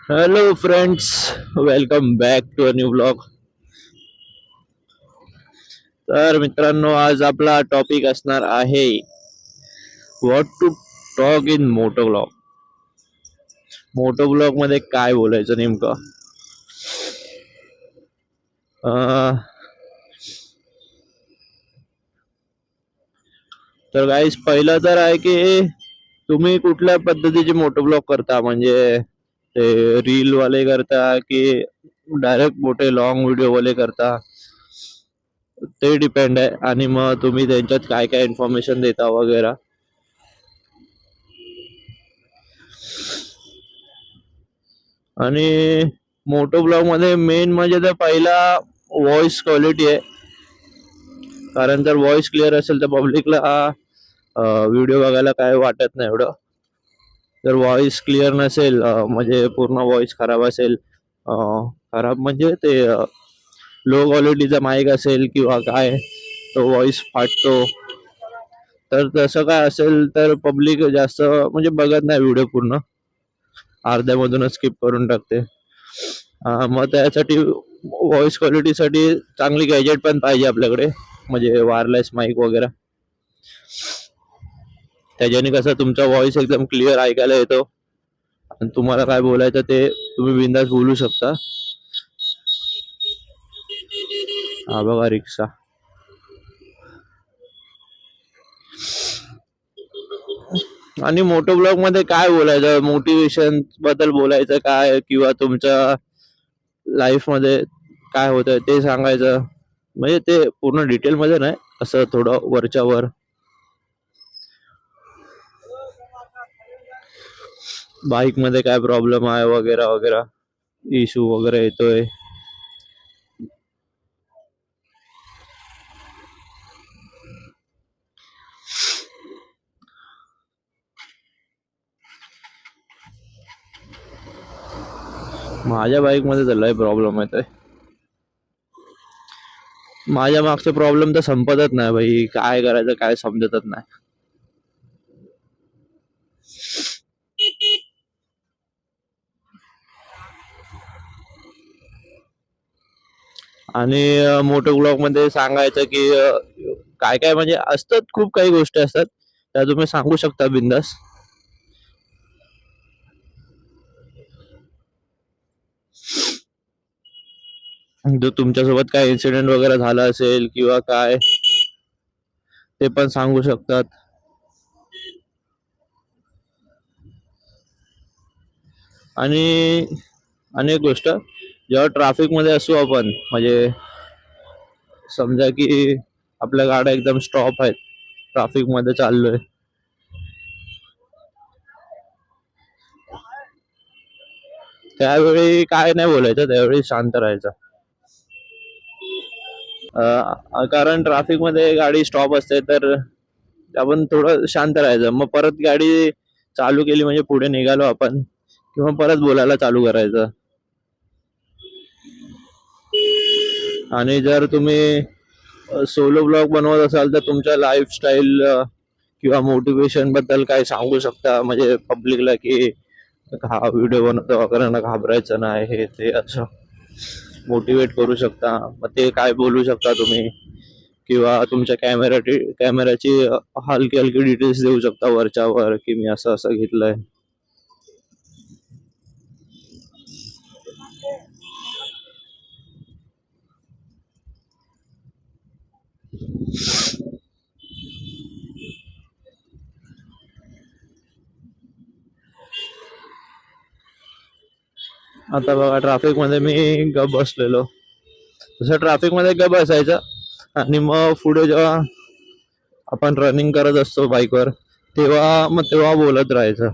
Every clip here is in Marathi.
Hello friends, welcome back to a new blog. तर मित्रांनो, आज आपला टॉपिक असणार आहे what to talk in moto blog. Moto blog मध्ये काय बोलायचं नेमकं. अं, तर गाईस, पहिलं तर आहे की तुम्ही कुठल्या पद्धतीचे मोटो ब्लॉग करता, म्हणजे ते रील वाले करता की डायरेक्ट मोठे लॉंग व्हिडिओ वाले करता, ते डिपेंड आहे. आणि मग तुम्ही त्यांच्यात काय काय इन्फॉर्मेशन देता वगैरे. आणि मोटो ब्लॉग मध्ये मेन म्हणजे तर पहिला व्हॉइस क्वालिटी आहे. कारण जर व्हॉइस क्लिअर असेल तर पब्लिकला व्हिडिओ बघायला काय वाटत नाही एवढं. जर व्हॉइस क्लिअर नसेल, म्हणजे पूर्ण व्हॉइस खराब असेल, खराब म्हणजे ते लो क्वालिटीचा माईक असेल किंवा काय, तो व्हॉइस फाटतो. तर तसं काय असेल तर पब्लिक जास्त म्हणजे बघत नाही व्हिडिओ पूर्ण, अर्ध्यामधूनच स्किप करून टाकते. मग त्यासाठी व्हॉइस क्वालिटीसाठी चांगली गॅजेट पण पाहिजे आपल्याकडे, म्हणजे वायरलेस माईक वगैरे. त्याच्याने कसं तुमचा व्हॉइस एकदम क्लिअर ऐकायला येतो आणि तुम्हाला काय बोलायचं ते तुम्ही बिंदास बोलू शकता. हा बघा रिक्षा. आणि मोटो ब्लॉग मध्ये काय बोलायचं, मोटिवेशन बद्दल बोलायचं काय, किंवा तुमच्या लाईफ मध्ये काय होतं ते सांगायचं. म्हणजे ते पूर्ण डिटेल मध्ये नाही, असं थोडं वरच्या वर. बाईक मध्ये काय प्रॉब्लेम आहे वगैरे वगैरे, इश्यू वगैरे येतोय. माझ्या बाईक मध्ये तर लय प्रॉब्लेम येतोय. माझ्या मागचे प्रॉब्लेम तर संपतच नाही भाई, काय करायचं काय समजतच नाही. आणि मोटो ब्लॉग मध्ये सांगायचं की काय काय म्हणजे असतात, खूप काही गोष्टी असतात त्या तुम्ही सांगू शकता बिंदास. जर तुमच्यासोबत काय इन्सिडेंट वगैरे झाला असेल किंवा काय, ते पण सांगू शकतात. आणि अनेक गोष्ट, जेव्हा ट्रॅफिक मध्ये असू आपण, म्हणजे समजा की आपल्या गाड्या एकदम स्टॉप आहेत, ट्रॅफिक मध्ये चाललोय, त्यावेळी काय नाही बोलायचं, त्यावेळी शांत राहायचं. कारण ट्रॅफिक मध्ये गाडी स्टॉप असते, तर आपण थोडं शांत राहायचं. मग परत गाडी चालू केली म्हणजे पुढे निघालो आपण, किंवा परत बोलायला चालू करायचं. आणि जर तुम्ही सोलो ब्लॉग बनवत असाल तर तुमच्या लाईफस्टाईल किंवा मोटिवेशन बद्दल काय सांगू शकता, म्हणजे पब्लिकला की हा व्हिडिओ बनवतो वगैरे ना, घाबरायचं नाही, हे ते असं मोटिवेट करू शकता. मग ते काय बोलू शकता तुम्ही, किंवा तुमच्या कॅमेऱ्याची हलकी हलकी डिटेल्स देऊ शकता वरच्या वर, की मी असं असं घेतलंय. आता बघा, ट्रॅफिक मध्ये मी गप बसलेलो, तसं ट्रॅफिक मध्ये गप बसायचं. आणि मग पुढे जेव्हा आपण रनिंग करत असतो बाईकवर, तेव्हा बोलत राहायचं.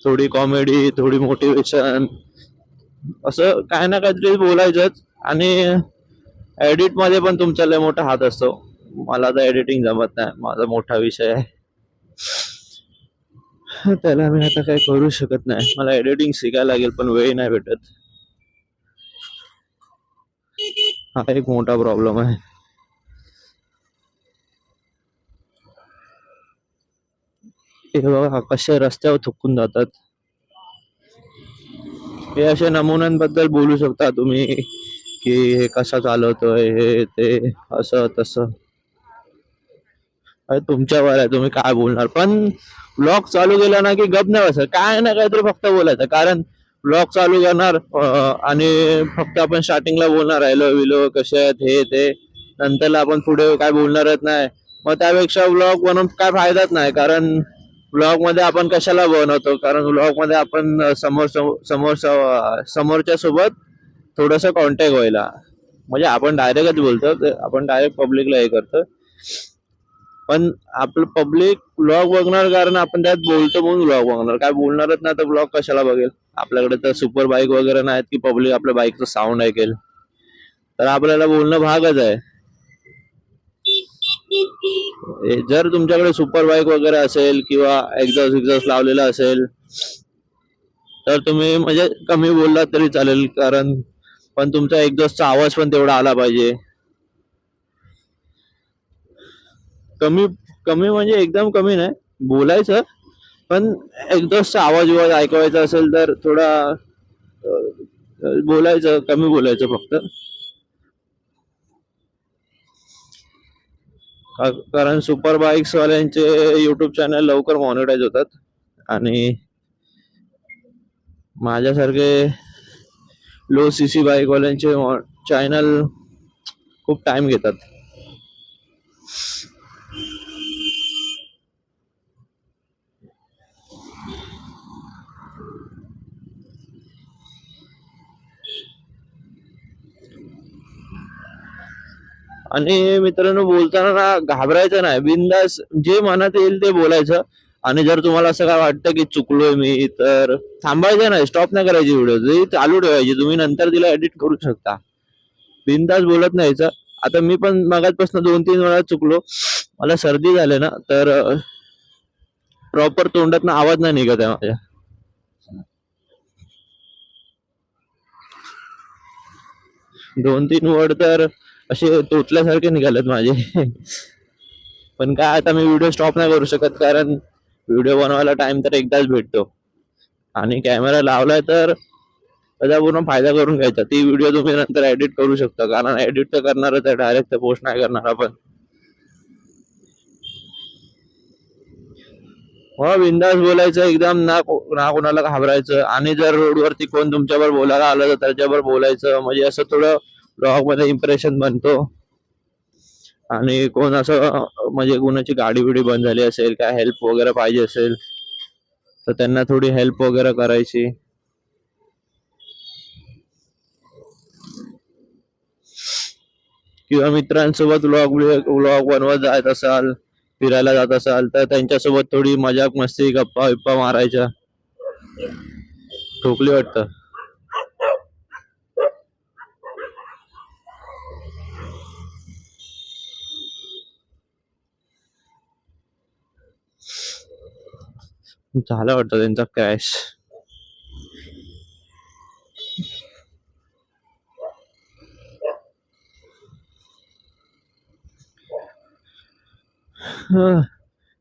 थोडी कॉमेडी, थोडी मोटिवेशन, असं काय ना काहीतरी बोलायचंच. आणि एडिट मध्ये पण तुमचा लय मोठा हात असतो. मला तर एडिटिंग जमत नाही, माझा मोठा विषय आहे. त्याला मी आता काही करू शकत नाही, मला एडिटिंग शिकायला लागेल, पण वेळ नाही भेटत. हा एक मोठा प्रॉब्लेम आहे. हे बघा कसे रस्त्यावर थुकून जातात. हे अशा नमुन्यांबद्दल बोलू शकता तुम्ही की हे कसा चालवतोय हे ते असं तसं. तुमच्यावर आहे तुम्ही काय बोलणार. पण ब्लॉग चालू केला ना की गप नाही बसायचं, काय ना काहीतरी फक्त बोलायचं. कारण ब्लॉग चालू करणार आणि फक्त आपण स्टार्टिंगला बोलणार हॅलो विलो कसे आहेत हे ते, नंतरला आपण पुढे काय बोलणारच नाही. मग त्यापेक्षा ब्लॉग बनवून काय फायदाच नाही. कारण ब्लॉग मध्ये आपण कशाला बनवतो, कारण ब्लॉग मध्ये आपण समोरच्या सोबत थोडस कॉन्टॅक्ट व्हायला. म्हणजे आपण डायरेक्टच बोलतो, आपण डायरेक्ट पब्लिकला हे करतो. पण आपलं पब्लिक ब्लॉग बघणार कारण आपण त्यात बोलतो म्हणून ब्लॉग बघणार. काय बोलणारच नाही तर ब्लॉग कशाला बघेल. आपल्याकडे तर सुपर बाईक वगैरे नाहीत की पब्लिक आपल्या बाईकचं साऊंड ऐकेल. तर आपल्याला बोलणं भागच आहे. जर तुमच्याकडे सुपर बाईक वगैरे असेल किंवा एक्झॉस्ट लावलेला असेल तर तुम्ही म्हणजे कमी बोललात तरी चालेल. कारण पण तुमचा एक्झॉस्टचा आवाज पण तेवढा आला पाहिजे. कमी कमी म्हणजे एकदम कमी नाही बोलायचं, पण एक्झॉस्टचा आवाज ऐकवायचा असेल तर थोडा बोलायचं, कमी बोलायचं फक्त. कारण सुपर बाईक्स वाल्यांचे युट्यूब चॅनल लवकर मॉनिटाईज होतात आणि माझ्यासारखे लो सीसी बाईक वाल्यांचे चॅनल खूप टाइम घेतात. आणि मित्रांनो बोलताना ना घाबरायचं नाही, बिंदास जे मनात येईल ते बोलायचं. आणि जर तुम्हाला असं काय वाटतं की चुकलोय मी तर थांबायचं नाही, स्टॉप नाही करायची व्हिडिओ, जी चालू ठेवायची. तुम्ही नंतर तिला एडिट करू शकता. बिंदास बोलत नाहीचं. आता मी पण मगाचपासून 2-3 वेळा चुकलो. मला सर्दी झाली ना तर प्रॉपर तोंडातनं आवाज नाही निघत आहे माझ्या. 2-3 वर्ड तर असे तोतल्यासारखे निघालेत माझे. पण काय आता मी व्हिडिओ स्टॉप नाही करू शकत, कारण व्हिडिओ बनवायला टाइम तर एकदाच भेटतो. आणि कॅमेरा लावलाय तर त्याचा पूर्ण फायदा करून घ्यायचा. ती व्हिडिओ तुम्ही नंतर एडिट करू शकता, कारण एडिट तर करणारच आहे, डायरेक्ट तर पोस्ट नाही करणार आपण. हो बिंदास बोलायचं एकदम, ना कोणाला घाबरायचं. आणि जर रोडवरती कोण तुमच्यावर बोलायला आलं तर त्याच्यावर बोलायचं. म्हणजे असं थोडं ब्लॉग मध्ये इम्प्रेशन बनतो. आणि कोण असं म्हणजे कोणाची गाडी बिडी बंद झाली असेल, काय हेल्प वगैरे पाहिजे असेल तर त्यांना थोडी हेल्प वगैरे करायची. किंवा मित्रांसोबत व्लॉग बनवत जात असाल, फिरायला जात असाल तर त्यांच्यासोबत थोडी मजाक मस्ती गप्पा बिप्पा मारायच्या. ठोकली वाटतं. झालं वाटतं त्यांचा क्रॅश.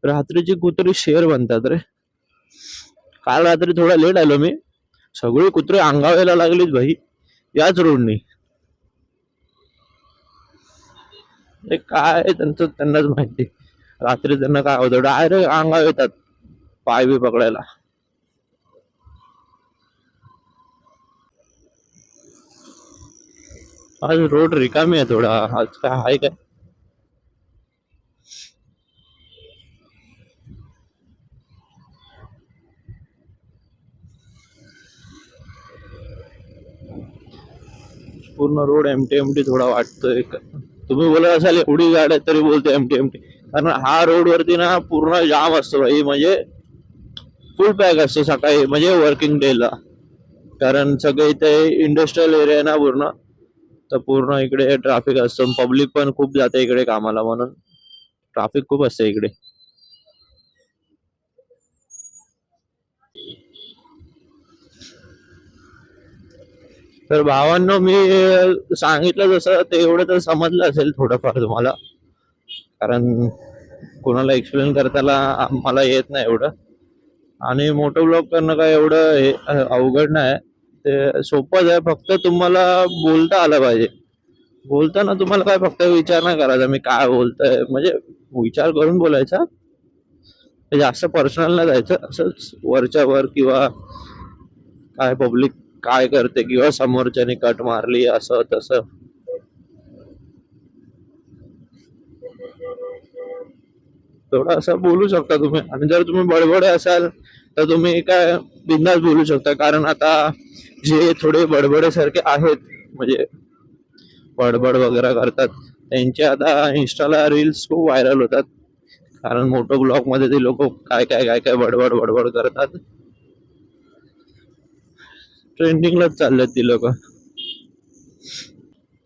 रात्रीची कुत्री शेर बनतात रे. काल रात्री थोडा लेट आलो मी, सगळी कुत्रे अंगावायला लागलीत भाई याच रोडनी. काय त्यांचं त्यांनाच माहिती. रात्री त्यांना काय होतं, डायरेक्ट अंगावर येतात पाय बी पकडायला. आज रोड रिकामी आहे थोडा, आज काय आहे काय. पूर्ण रोड एमटी एमटी थोडा वाटतोय. तुम्ही बोलत असाल एवढी गाड्या तरी बोलतो एमटी एमटी, कारण हा रोड वरती ना पूर्ण जाम असतो भाई. म्हणजे फुल पॅक असतो सकाळी, म्हणजे वर्किंग डे ला. कारण सगळे इथे इंडस्ट्रियल एरिया आहे ना पूर्ण, तर पूर्ण इकडे ट्रॅफिक असतं. पब्लिक पण खूप जाते इकडे कामाला, म्हणून ट्रॅफिक खूप असते इकडे. तर भावांनो मी सांगितलं जसं ते एवढं तर समजलं असेल थोडंफार तुम्हाला, कारण कोणाला एक्सप्लेन करताना मला येत नाही एवढं. आणि मोठं ब्लॉग करणं काय एवढं अवघड नाही, ते सोपंच आहे. फक्त तुम्हाला बोलता आलं पाहिजे. बोलताना तुम्हाला काय फक्त विचार नाही करायचा मी काय बोलतोय, म्हणजे विचार करून बोलायचा. ते जास्त पर्सनल नाही जायचं, असंच वरच्या वर, किंवा काय पब्लिक काय करते किंवा समोरच्याने कट मारली असं तसं. थोडं असं बोलू शकता तुम्ही. आणि जर तुम्ही बडबडे असाल तर तुम्ही काय बिंदास बोलू शकता. कारण आता जे थोडे बडबडे सारखे आहेत, म्हणजे बडबड वगैरे करतात, त्यांचे आता इंस्टाला रील्स खूप व्हायरल होतात. कारण मोठो ब्लॉग मध्ये ते लोक काय काय काय काय बडबड बडबड करतात. ट्रेंडिंगलाच चाललेत ती लोक.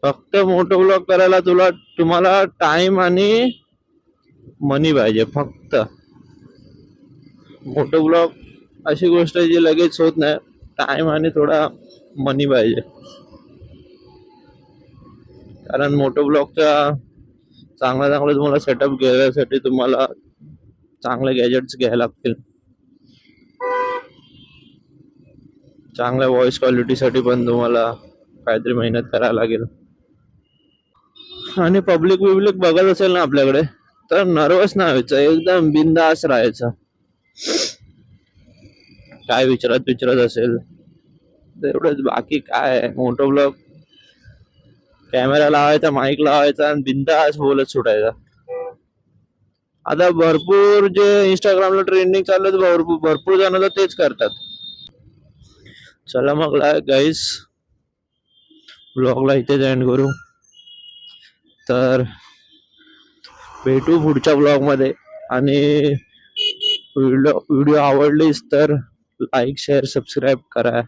फक्त मोठो ब्लॉग करायला तुम्हाला टाइम आणि मनी पाहिजे फक्त. मोठो ब्लॉग अशी गोष्ट आहे जी लगेच होत नाही. टाइम आणि थोडा मनी पाहिजे. कारण मोठो ब्लॉगचा चांगला चांगला तुम्हाला सेटअप घेण्यासाठी तुम्हाला चांगले गॅजेट्स घ्यायला लागतील. चांगल्या व्हॉइस क्वालिटीसाठी पण तुम्हाला काहीतरी मेहनत करायला लागेल. आणि पब्लिक बिब्लिक बघत असेल ना आपल्याकडे, तर नर्वस नाही व्हायचं, एकदम बिंदास राहायचं. काय विचारत असेल तेवढंच, बाकी काय. मोठो ब्लॉग कॅमेरा लावायचा, माईक लावायचा आणि बिंदास बोलत सुटायचा. आता भरपूर जे इंस्टाग्रामला ट्रेंडिंग चाललं, भरपूर भरपूर जण तर तेच करतात. चला मग गाईस, ब्लॉगला इथेच एंड करू. तर भेटू पुढच्या ब्लॉग मध्ये. आणि व्हिडिओ आवडलीच तर लाईक शेअर सबस्क्राईब करा.